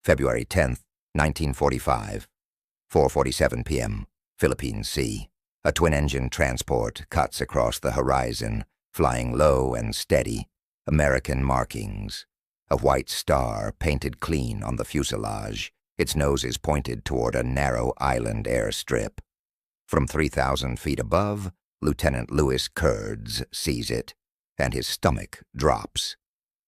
February 10th, 1945, 4:47 p.m., Philippine Sea. A twin-engine transport cuts across the horizon, flying low and steady. American markings. A white star painted clean on the fuselage. Its nose is pointed toward a narrow island airstrip. From 3,000 feet above, Lieutenant Louis Curdes sees it, and his stomach drops.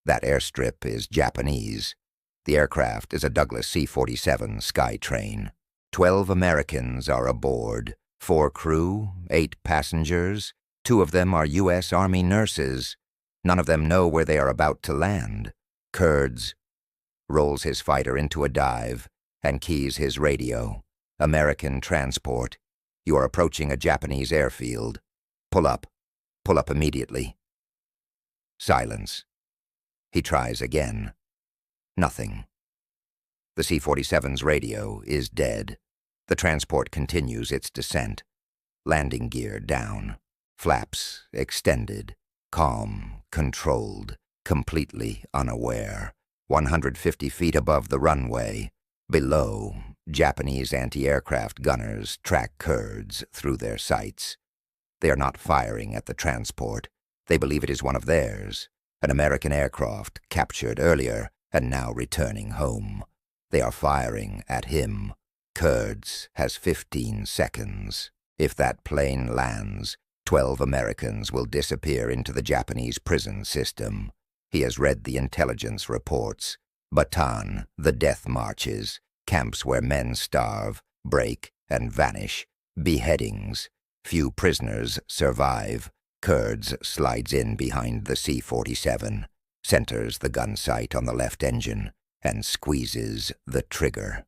That airstrip is Japanese. The aircraft is a Douglas C-47 Skytrain. 12 Americans are aboard, 4 crew, 8 passengers. 2 of them are U.S. Army nurses. None of them know where they are about to land. Curdes rolls his fighter into a dive and keys his radio. American transport. You are approaching a Japanese airfield. Pull up. Pull up immediately. Silence. He tries again. Nothing. The C-47's radio is dead. The transport continues its descent. Landing gear down. Flaps extended. Calm, controlled, completely unaware. 150 feet above the runway. Below, Japanese anti-aircraft gunners track Curdes through their sights. They are not firing at the transport. They believe it is one of theirs, an American aircraft captured earlier and now returning home. They are firing at him. Curdes has 15 seconds. If that plane lands, 12 Americans will disappear into the Japanese prison system. He has read the intelligence reports. Bataan, the death marches, camps where men starve, break, and vanish, beheadings. Few prisoners survive. Curdes slides in behind the C-47, centers the gun sight on the left engine, and squeezes the trigger.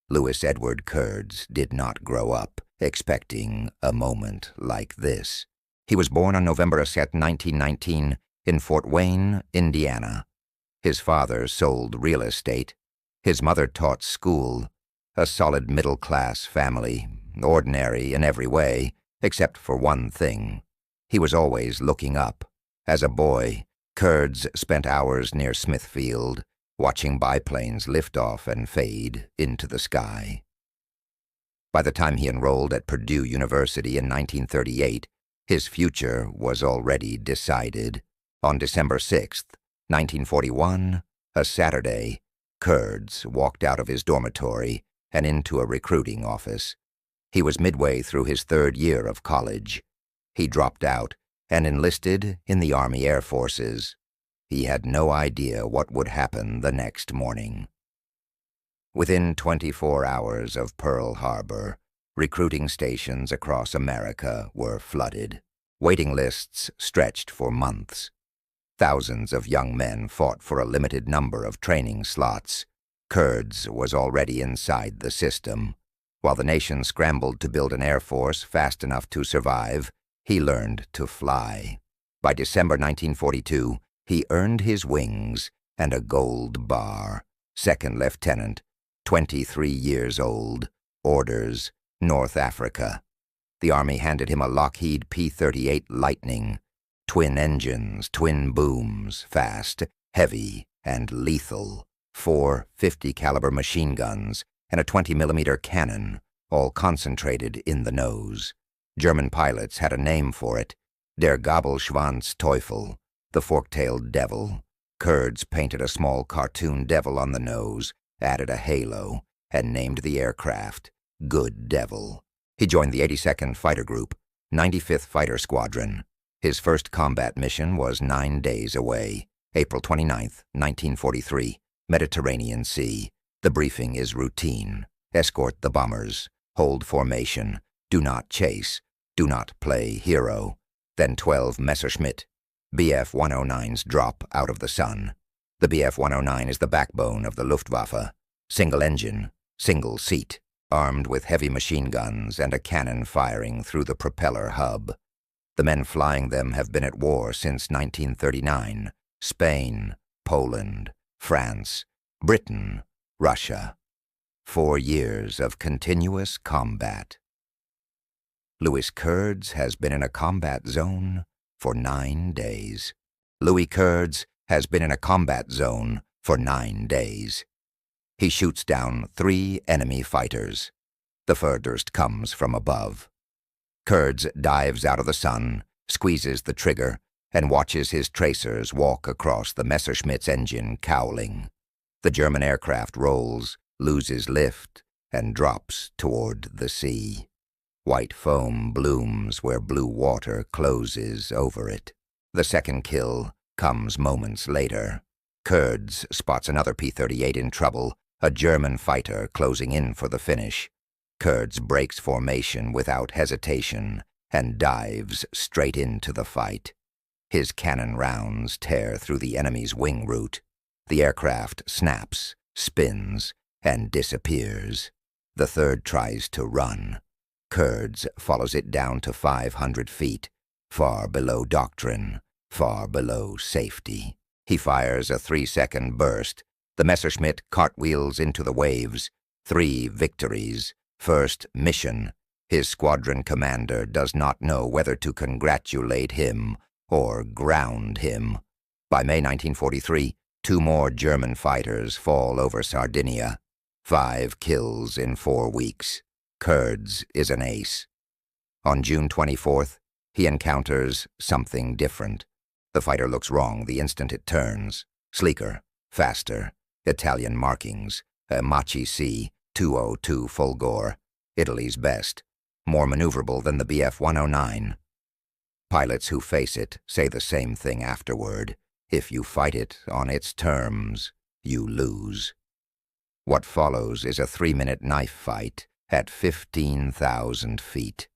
Louis Edward Curdes did not grow up expecting a moment like this. He was born on November 2, 1919, in Fort Wayne, Indiana. His father sold real estate. His mother taught school. A solid middle-class family, ordinary in every way, except for one thing. He was always looking up. As a boy, Curdes spent hours near Smithfield, watching biplanes lift off and fade into the sky. By the time he enrolled at Purdue University in 1938, his future was already decided. On December 6, 1941, a Saturday, Curdes walked out of his dormitory and into a recruiting office. He was midway through his 3rd year of college. He dropped out and enlisted in the Army Air Forces. He had no idea what would happen the next morning. Within 24 hours of Pearl Harbor, recruiting stations across America were flooded. Waiting lists stretched for months. Thousands of young men fought for a limited number of training slots. Curdes was already inside the system. While the nation scrambled to build an air force fast enough to survive, he learned to fly. By December 1942, he earned his wings and a gold bar. 2nd Lieutenant, 23 years old. Orders, North Africa. The Army handed him a Lockheed P-38 Lightning. Twin engines, twin booms, fast, heavy, and lethal. 4 50-caliber machine guns and a 20-millimeter cannon, all concentrated in the nose. German pilots had a name for it, Der Gabelschwanz Teufel, the fork-tailed devil. Curdes painted a small cartoon devil on the nose, added a halo, and named the aircraft Good Devil. He joined the 82nd Fighter Group, 95th Fighter Squadron. His first combat mission was 9 days away, April 29, 1943, Mediterranean Sea. The briefing is routine. Escort the bombers. Hold formation. Do not chase. Do not play hero. Then 12 Messerschmitt Bf-109s drop out of the sun. The Bf-109 is the backbone of the Luftwaffe. Single engine, single seat, armed with heavy machine guns and a cannon firing through the propeller hub. The men flying them have been at war since 1939. Spain, Poland, France, Britain, Russia. 4 years of continuous combat. Louis Curdes has been in a combat zone for 9 days. Louis Curdes has been in a combat zone for 9 days. He shoots down 3 enemy fighters. The furthest comes from above. Curdes dives out of the sun, squeezes the trigger, and watches his tracers walk across the Messerschmitt's engine cowling. The German aircraft rolls, loses lift, and drops toward the sea. White foam blooms where blue water closes over it. The second kill comes moments later. Curdes spots another P-38 in trouble, a German fighter closing in for the finish. Curdes breaks formation without hesitation and dives straight into the fight. His cannon rounds tear through the enemy's wing root. The aircraft snaps, spins, and disappears. The third tries to run. Curdes follows it down to 500 feet, far below doctrine, far below safety. He fires a 3-second burst. The Messerschmitt cartwheels into the waves. 3 victories. First mission. His squadron commander does not know whether to congratulate him or ground him. By May 1943, 2 more German fighters fall over Sardinia. 5 kills in 4 weeks. Curdes is an ace. On June 24th, he encounters something different. The fighter looks wrong the instant it turns. Sleeker, faster, Italian markings, a Machi C 202 Fulgor, Italy's best, more maneuverable than the Bf-109. Pilots who face it say the same thing afterward. If you fight it on its terms, you lose. What follows is a 3-minute knife fight at 15,000 feet.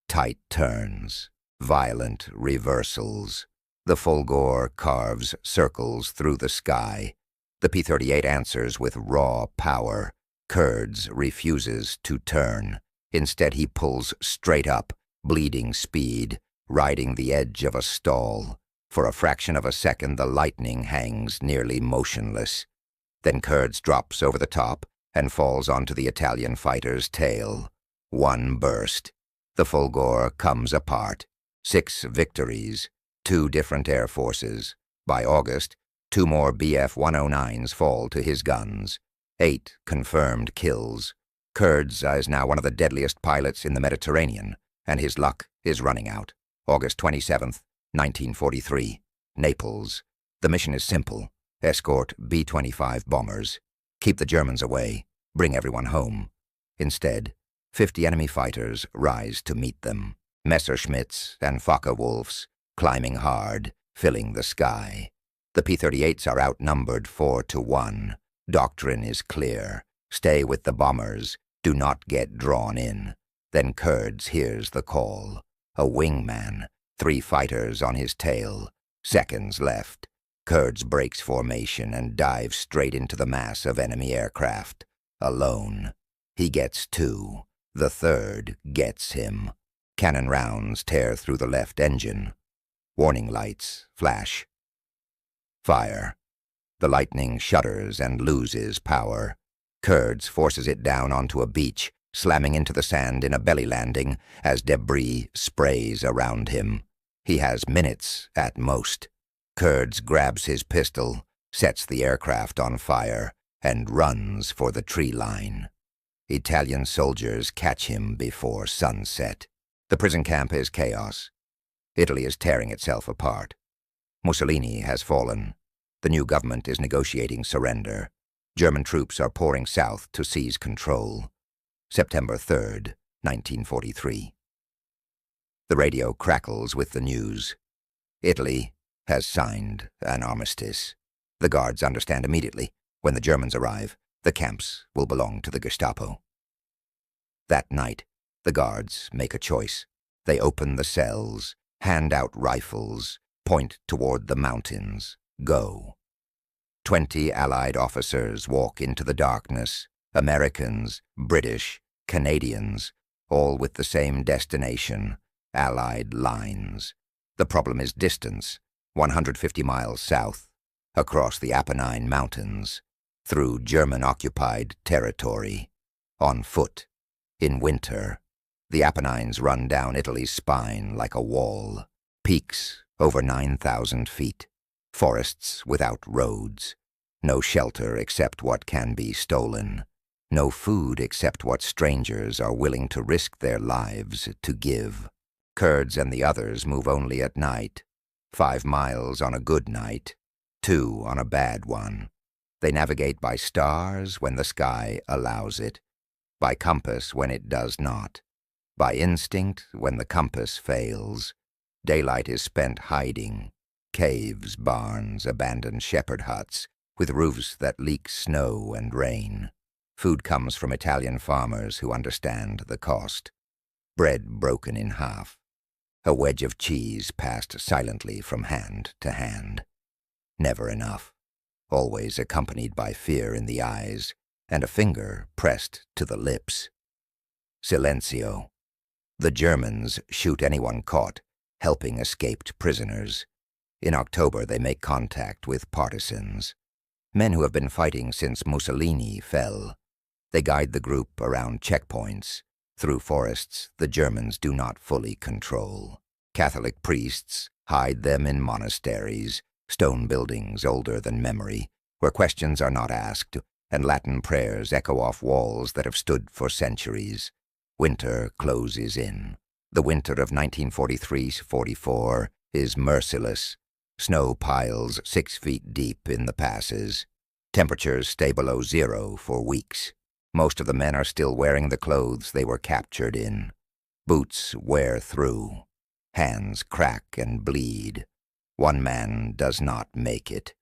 Tight turns, violent reversals. The Fulgor carves circles through the sky. The P-38 answers with raw power. Curdes refuses to turn. Instead, he pulls straight up, bleeding speed, riding the edge of a stall. For a fraction of a second, the lightning hangs nearly motionless. Then Curdes drops over the top and falls onto the Italian fighter's tail. 1 burst. The Fulgor comes apart. 6 victories. 2 different air forces. By August, 2 more Bf-109s fall to his guns. 8 confirmed kills. Curdes is now one of the deadliest pilots in the Mediterranean, and his luck is running out. August 27th, 1943. Naples. The mission is simple. Escort B-25 bombers. Keep the Germans away. Bring everyone home. Instead, 50 enemy fighters rise to meet them. Messerschmitts and Focke-Wulfs, climbing hard, filling the sky. The P-38s are outnumbered 4-1. Doctrine is clear. Stay with the bombers. Do not get drawn in. Then Curdes hears the call. A wingman. 3 fighters on his tail. Seconds left. Curdes breaks formation and dives straight into the mass of enemy aircraft. Alone. He gets 2. The third gets him. Cannon rounds tear through the left engine. Warning lights flash. Fire. The lightning shudders and loses power. Curdes forces it down onto a beach, slamming into the sand in a belly landing as debris sprays around him. He has minutes at most. Curdes grabs his pistol, sets the aircraft on fire, and runs for the tree line. Italian soldiers catch him before sunset. The prison camp is chaos. Italy is tearing itself apart. Mussolini has fallen. The new government is negotiating surrender. German troops are pouring south to seize control. September 3rd, 1943. The radio crackles with the news. Italy has signed an armistice. The guards understand immediately. When the Germans arrive, the camps will belong to the Gestapo. That night, the guards make a choice. They open the cells, hand out rifles, point toward the mountains, go. 20 Allied officers walk into the darkness, Americans, British, Canadians, all with the same destination, Allied lines. The problem is distance, 150 miles south, across the Apennine Mountains, through German-occupied territory, on foot, in winter. The Apennines run down Italy's spine like a wall, peaks over 9,000 feet, forests without roads. No shelter except what can be stolen. No food except what strangers are willing to risk their lives to give. Curdes and the others move only at night. 5 miles on a good night, 2 on a bad one. They navigate by stars when the sky allows it, by compass when it does not, by instinct when the compass fails. Daylight is spent hiding. Caves, barns, abandoned shepherd huts, with roofs that leak snow and rain. Food comes from Italian farmers who understand the cost. Bread broken in half. A wedge of cheese passed silently from hand to hand. Never enough. Always accompanied by fear in the eyes and a finger pressed to the lips. Silencio. The Germans shoot anyone caught helping escaped prisoners. In October, they make contact with partisans, men who have been fighting since Mussolini fell. They guide the group around checkpoints, through forests the Germans do not fully control. Catholic priests hide them in monasteries, stone buildings older than memory, where questions are not asked, and Latin prayers echo off walls that have stood for centuries. Winter closes in. The winter of 1943-44 is merciless. Snow piles 6 feet deep in the passes. Temperatures stay below 0 for weeks. Most of the men are still wearing the clothes they were captured in. Boots wear through. Hands crack and bleed. One man does not make it.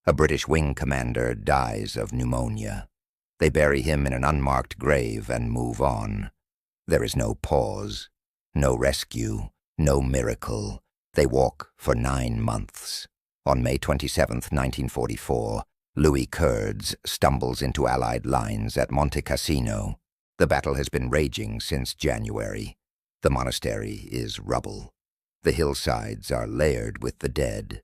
A British wing commander dies of pneumonia. They bury him in an unmarked grave and move on. There is no pause, no rescue, no miracle. They walk for 9 months. On May 27, 1944, Louis Curdes stumbles into Allied lines at Monte Cassino. The battle has been raging since January. The monastery is rubble. The hillsides are layered with the dead.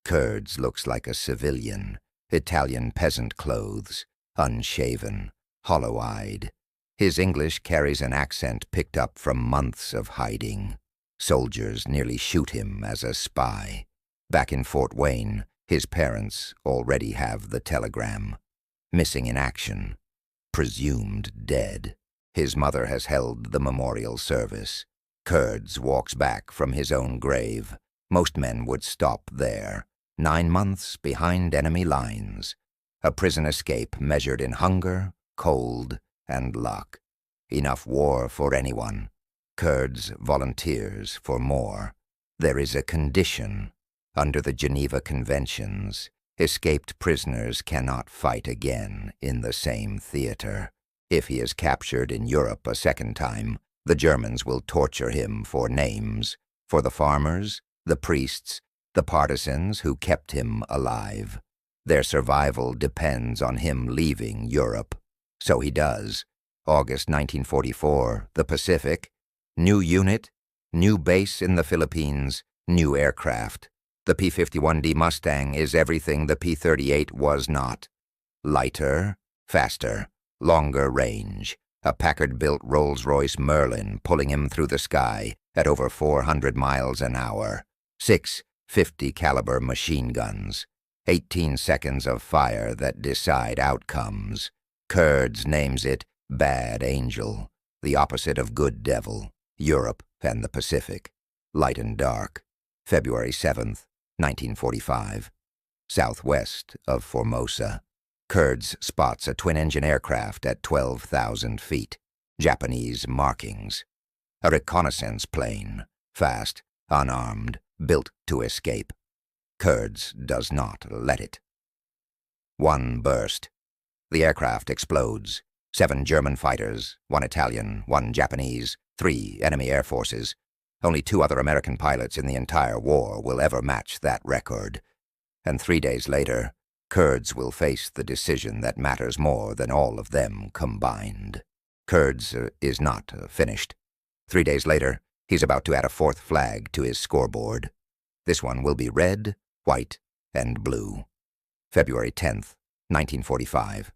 Curdes looks like a civilian, Italian peasant clothes, unshaven, hollow-eyed. His English carries an accent picked up from months of hiding. Soldiers nearly shoot him as a spy. Back in Fort Wayne, his parents already have the telegram. Missing in action. Presumed dead. His mother has held the memorial service. Curdes walks back from his own grave. Most men would stop there. 9 months behind enemy lines. A prison escape measured in hunger, cold, and luck. Enough war for anyone. Curdes volunteers for more. There is a condition. Under the Geneva Conventions, escaped prisoners cannot fight again in the same theater. If he is captured in Europe a second time, the Germans will torture him for names, for the farmers, the priests, the partisans who kept him alive. Their survival depends on him leaving Europe. So he does. August 1944, the Pacific. New unit, new base in the Philippines, new aircraft. The P-51D Mustang is everything the P-38 was not. Lighter, faster, longer range. A Packard-built Rolls-Royce Merlin pulling him through the sky at over 400 miles an hour. 6 50-caliber machine guns. 18 seconds of fire that decide outcomes. Curdes names it Bad Angel, the opposite of Good Devil. Europe and the Pacific. Light and dark. February 7th, 1945. Southwest of Formosa. Curdes spots a twin-engine aircraft at 12,000 feet. Japanese markings. A reconnaissance plane. Fast, unarmed, built to escape. Curdes does not let it. One burst. The aircraft explodes. 7 German fighters, 1 Italian, 1 Japanese, 3 enemy air forces. Only 2 other American pilots in the entire war will ever match that record. And 3 days later, Curdes will face the decision that matters more than all of them combined. Curdes is not finished. 3 days later, he's about to add a 4th flag to his scoreboard. This one will be red, white, and blue. February 10th, 1945.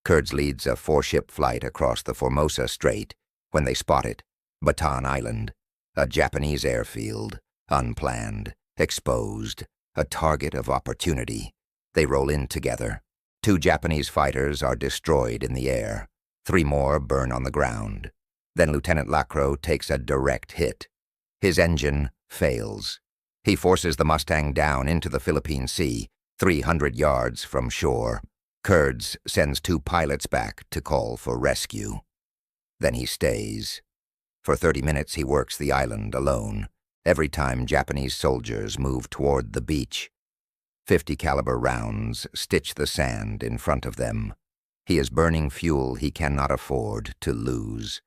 Curdes leads a 4-ship flight across the Formosa Strait when they spot it, Bataan Island, a Japanese airfield, unplanned, exposed, a target of opportunity. They roll in together. 2 Japanese fighters are destroyed in the air. 3 more burn on the ground. Then Lieutenant Lacroix takes a direct hit. His engine fails. He forces the Mustang down into the Philippine Sea, 300 yards from shore. Curdes sends 2 pilots back to call for rescue. Then he stays. For 30 minutes he works the island alone, every time Japanese soldiers move toward the beach. 50 caliber rounds stitch the sand in front of them. He is burning fuel he cannot afford to lose.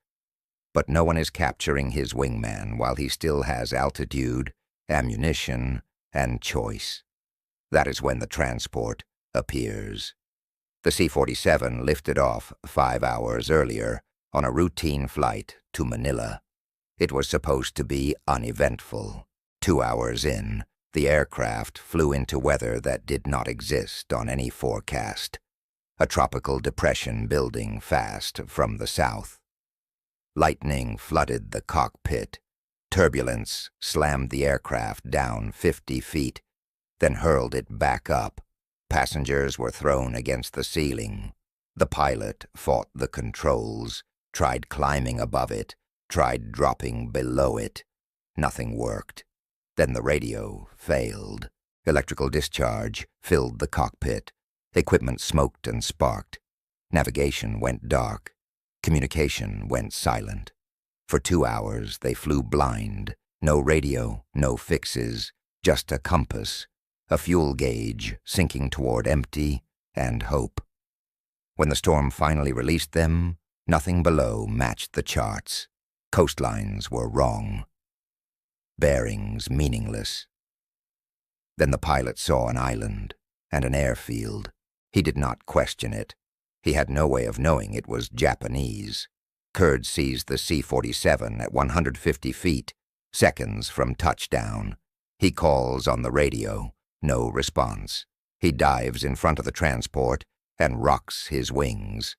But no one is capturing his wingman while he still has altitude, ammunition, and choice. That is when the transport appears. The C-47 lifted off 5 hours earlier on a routine flight to Manila. It was supposed to be uneventful. 2 hours in, the aircraft flew into weather that did not exist on any forecast. A tropical depression building fast from the south. Lightning flooded the cockpit. Turbulence slammed the aircraft down 50 feet, then hurled it back up. Passengers were thrown against the ceiling. The pilot fought the controls, tried climbing above it, tried dropping below it. Nothing worked. Then the radio failed. Electrical discharge filled the cockpit. Equipment smoked and sparked. Navigation went dark. Communication went silent. For 2 hours they flew blind. No radio, no fixes, just a compass, a fuel gauge sinking toward empty and hope. When the storm finally released them, nothing below matched the charts. Coastlines were wrong. Bearings meaningless. Then the pilot saw an island and an airfield. He did not question it. He had no way of knowing it was Japanese. Curdes sees the C-47 at 150 feet, seconds from touchdown. He calls on the radio. No response. He dives in front of the transport and rocks his wings.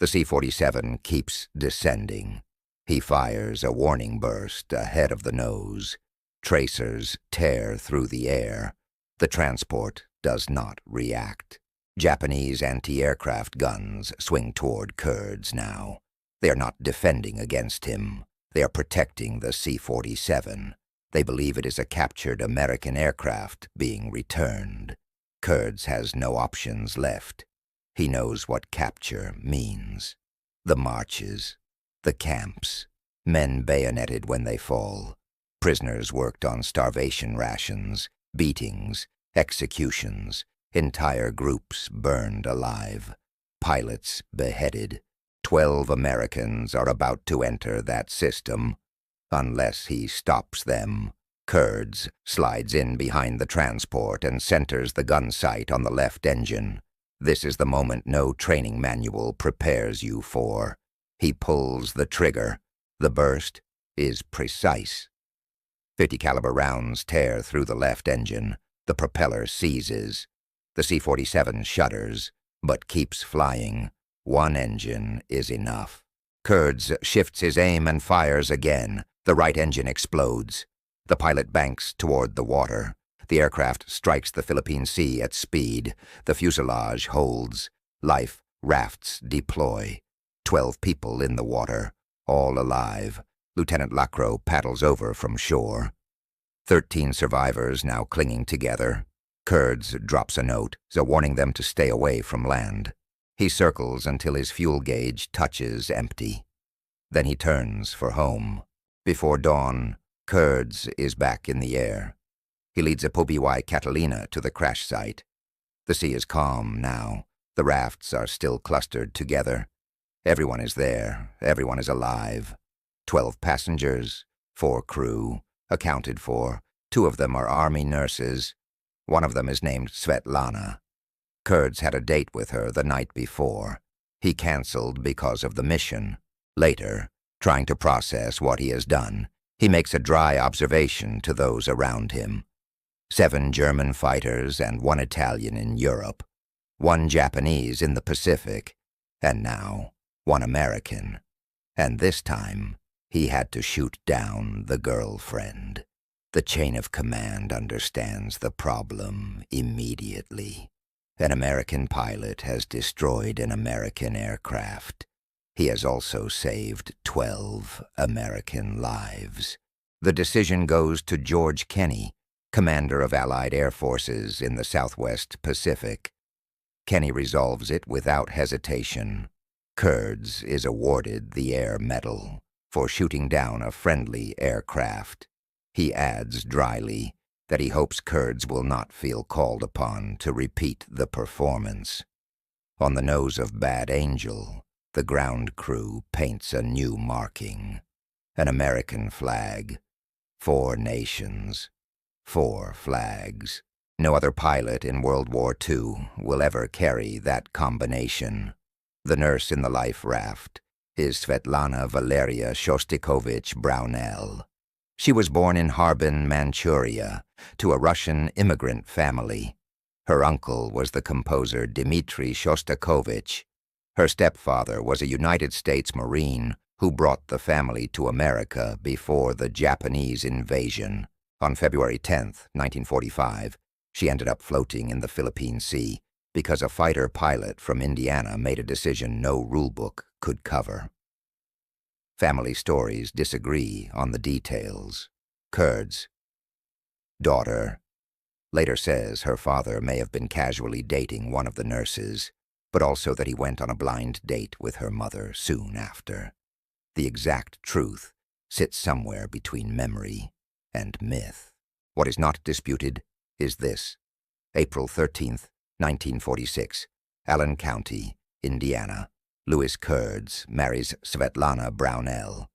The C-47 keeps descending. He fires a warning burst ahead of the nose. Tracers tear through the air. The transport does not react. Japanese anti-aircraft guns swing toward Curdes now. They are not defending against him. They are protecting the C-47. They believe it is a captured American aircraft being returned. Curdes has no options left. He knows what capture means. The marches, the camps, men bayoneted when they fall, prisoners worked on starvation rations, beatings, executions, entire groups burned alive, pilots beheaded. 12 Americans are about to enter that system. Unless he stops them. Curdes slides in behind the transport and centers the gun sight on the left engine. This is the moment no training manual prepares you for. He pulls the trigger. The burst is precise. 50 caliber rounds tear through the left engine. The propeller seizes. The C-47 shudders, but keeps flying. One engine is enough. Curdes shifts his aim and fires again. The right engine explodes. The pilot banks toward the water. The aircraft strikes the Philippine Sea at speed. The fuselage holds. Life rafts deploy. 12 people in the water, all alive. Lieutenant Lacroix paddles over from shore. 13 survivors now clinging together. Curdes drops a note, warning them to stay away from land. He circles until his fuel gauge touches empty. Then he turns for home. Before dawn, Curdes is back in the air. He leads a Pobiwai Catalina to the crash site. The sea is calm now. The rafts are still clustered together. Everyone is there. Everyone is alive. 12 passengers, 4 crew, accounted for. 2 of them are army nurses. One of them is named Svetlana. Curdes had a date with her the night before. He canceled because of the mission. Later, trying to process what he has done, he makes a dry observation to those around him. 7 German fighters and 1 Italian in Europe, 1 Japanese in the Pacific, and now 1 American. And this time, he had to shoot down the girlfriend. The chain of command understands the problem immediately. An American pilot has destroyed an American aircraft. He has also saved 12 American lives. The decision goes to George Kenney, commander of Allied Air Forces in the Southwest Pacific. Kenney resolves it without hesitation. Curdes is awarded the Air Medal for shooting down a friendly aircraft. He adds dryly that he hopes Curdes will not feel called upon to repeat the performance. On the nose of Bad Angel, the ground crew paints a new marking. An American flag. 4 nations. 4 flags. No other pilot in World War II will ever carry that combination. The nurse in the life raft is Svetlana Valeria Shostakovich Brownell. She was born in Harbin, Manchuria, to a Russian immigrant family. Her uncle was the composer Dmitri Shostakovich. Her stepfather was a United States Marine who brought the family to America before the Japanese invasion. On February 10, 1945, she ended up floating in the Philippine Sea because a fighter pilot from Indiana made a decision no rulebook could cover. Family stories disagree on the details. Curdes, daughter, later says her father may have been casually dating one of the nurses, but also that he went on a blind date with her mother soon after. The exact truth sits somewhere between memory and myth. What is not disputed is this. April 13th, 1946, Allen County, Indiana. Louis Curdes marries Svetlana Brownell.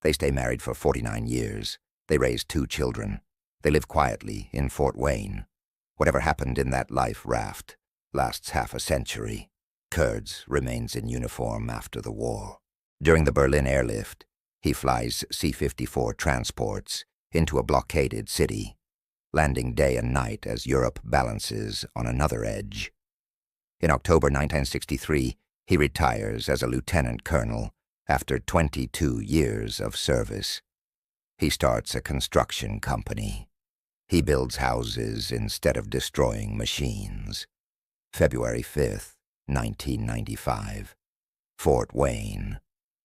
They stay married for 49 years. They raise 2 children. They live quietly in Fort Wayne. Whatever happened in that life raft lasts half a century. Curdes remains in uniform after the war. During the Berlin airlift, he flies C-54 transports into a blockaded city, landing day and night as Europe balances on another edge. In October 1963, he retires as a lieutenant colonel after 22 years of service. He starts a construction company. He builds houses instead of destroying machines. February 5th, 1995. Fort Wayne.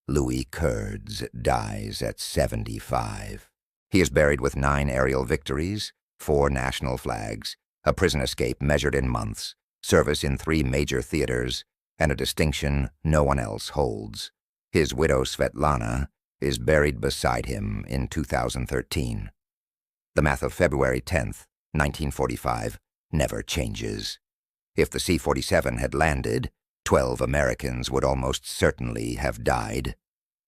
Louis Curdes dies at 75. He is buried with 9 aerial victories, 4 national flags, a prison escape measured in months, service in 3 major theaters, and a distinction no one else holds. His widow Svetlana is buried beside him in 2013. The math of February 10th, 1945, never changes. If the C-47 had landed, 12 Americans would almost certainly have died.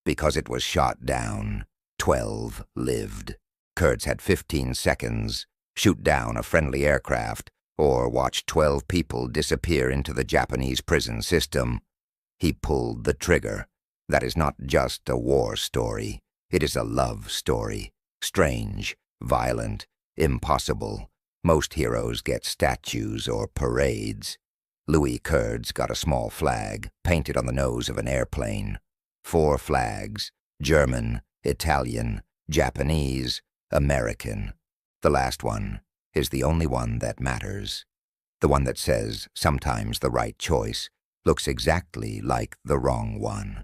Because it was shot down, 12 lived. Curdes had 15 seconds, shoot down a friendly aircraft, or watch 12 people disappear into the Japanese prison system. He pulled the trigger. That is not just a war story. It is a love story. Strange, violent, impossible. Most heroes get statues or parades. Louis Curdes got a small flag painted on the nose of an airplane. 4 flags: German, Italian, Japanese, American. The last one is the only one that matters. The one that says sometimes the right choice looks exactly like the wrong one.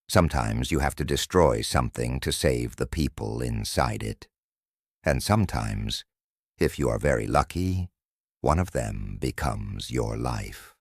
Sometimes you have to destroy something to save the people inside it. And sometimes, if you are very lucky, one of them becomes your life.